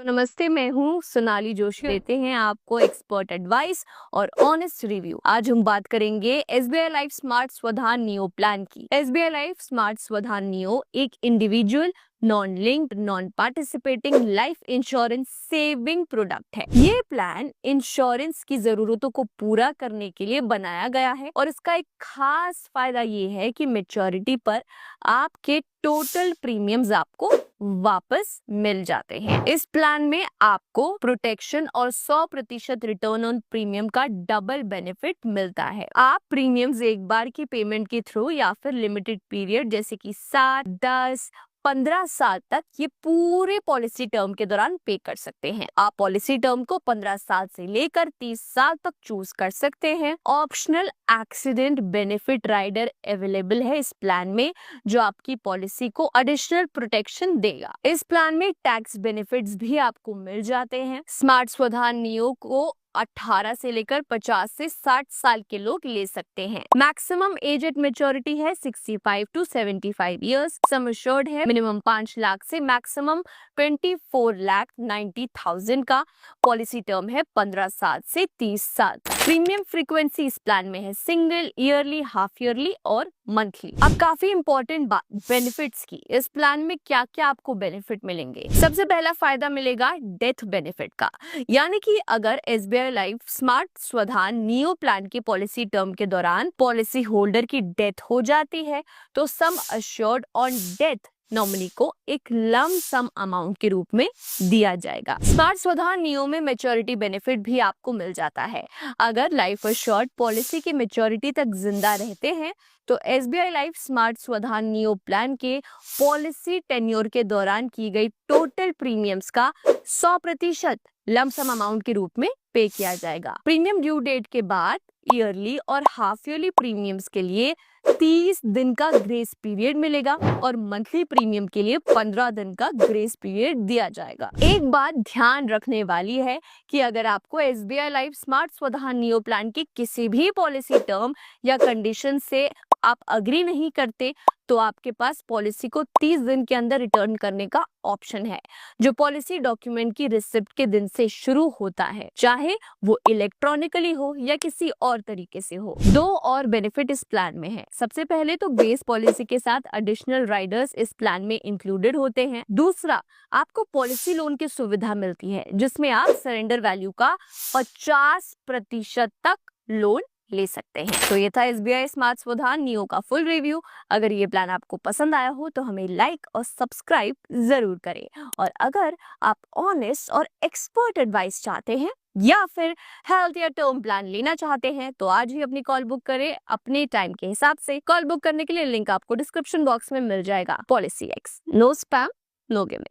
नमस्ते, मैं हूँ सोनाली जोशी। देते हैं आपको एक्सपर्ट एडवाइस और ऑनेस्ट रिव्यू। आज हम बात करेंगे SBI life smart Swadhan neo plan की। SBI life smart Swadhan neo एक individual non linked non participating life insurance saving product है। ये प्लान इंश्योरेंस की जरूरतों को पूरा करने के लिए बनाया गया है और इसका एक खास फायदा ये है कि मैच्योरिटी पर आपके टोटल प्रीमियम्स आपको वापस मिल जाते हैं। इस प्लान में आपको प्रोटेक्शन और 100% रिटर्न ऑन प्रीमियम का डबल बेनिफिट मिलता है। आप प्रीमियम्स एक बार की पेमेंट के थ्रू या फिर लिमिटेड पीरियड जैसे कि 7, 10, 15 साल तक ये पूरे पॉलिसी टर्म के दौरान पे कर सकते हैं। आप पॉलिसी टर्म को 15 साल से लेकर 30 साल तक चूज कर सकते हैं। Optional accident benefit rider available है इस प्लान में, जो आपकी पॉलिसी को एडिशनल प्रोटेक्शन देगा। इस प्लान में टैक्स बेनिफिट्स भी आपको मिल जाते हैं। स्मार्ट स्वधान नियो को 18 से लेकर 50 से 60 साल के लोग ले सकते हैं। मैक्सिमम एज एट मेच्योरिटी है 65 to 75 इयर्स। सम एश्योर्ड है मिनिमम 5 लाख से मैक्सिमम 24,90,000 का। पॉलिसी टर्म है 15 साल से 30 साल। प्रीमियम फ्रीक्वेंसी इस प्लान में है सिंगल, ईयरली, हाफ ईयरली और मंथली। अब काफी इंपॉर्टेंट बात बेनिफिट्स की। इस प्लान में क्या क्या आपको बेनिफिट मिलेंगे। सबसे पहला फायदा मिलेगा डेथ बेनिफिट का, यानी कि अगर SBI life smart Swadhan neo plan की पॉलिसी टर्म के दौरान पॉलिसी होल्डर की डेथ हो जाती है तो sum assured on death nominee को एक लम सम अमाउंट के रूप में दिया जाएगा। स्मार्ट स्वधान नियो में मैच्योरिटी बेनिफिट भी आपको मिल जाता है। अगर लाइफ अश्योर्ड पॉलिसी की मैच्योरिटी तक जिंदा रहते हैं तो SBI life smart Swadhan neo plan के पॉलिसी टेन्योर के दौरान की गई टोटल प्रीमियम्स का 100% लमसम अमाउंट के रूप में पे किया जाएगा। प्रीमियम ड्यू डेट के बाद ईयरली और हाफ ईयरली प्रीमियम्स के लिए 30 दिन का ग्रेस पीरियड मिलेगा और मंथली प्रीमियम के लिए 15 दिन का ग्रेस पीरियड दिया जाएगा। एक बात ध्यान रखने वाली है कि अगर आपको SBI life smart Swadhan neo plan की किसी भी पॉलिसी टर्म या कंडीशन से आप अग्री नहीं करते तो आपके पास पॉलिसी को 30 दिन के अंदर रिटर्न करने का ऑप्शन है, जो पॉलिसी डॉक्यूमेंट की रिसिप्ट के दिन से शुरू होता है, चाहे वो इलेक्ट्रॉनिकली हो या किसी और तरीके से हो। 2 और बेनिफिट इस प्लान में है। सबसे पहले तो बेस पॉलिसी के साथ एडिशनल राइडर्स इस प्लान में इंक्लूडेड होते हैं। दूसरा, आपको पॉलिसी लोन की सुविधा मिलती है जिसमें आप सरेंडर वैल्यू का 50% तक लोन ले सकते हैं। तो ये था एसबीआई स्मार्ट स्वधान नियो का फुल रिव्यू। अगर ये प्लान आपको पसंद आया हो तो हमें लाइक और सब्सक्राइब जरूर करें। और अगर आप ऑनेस्ट और एक्सपर्ट एडवाइस चाहते हैं या फिर हेल्थ या टर्म प्लान लेना चाहते हैं तो आज ही अपनी कॉल बुक करें अपने टाइम के हिसाब से। कॉल बुक करने के लिए लिंक आपको डिस्क्रिप्शन बॉक्स में मिल जाएगा। Policy x, no spam, no gimmick.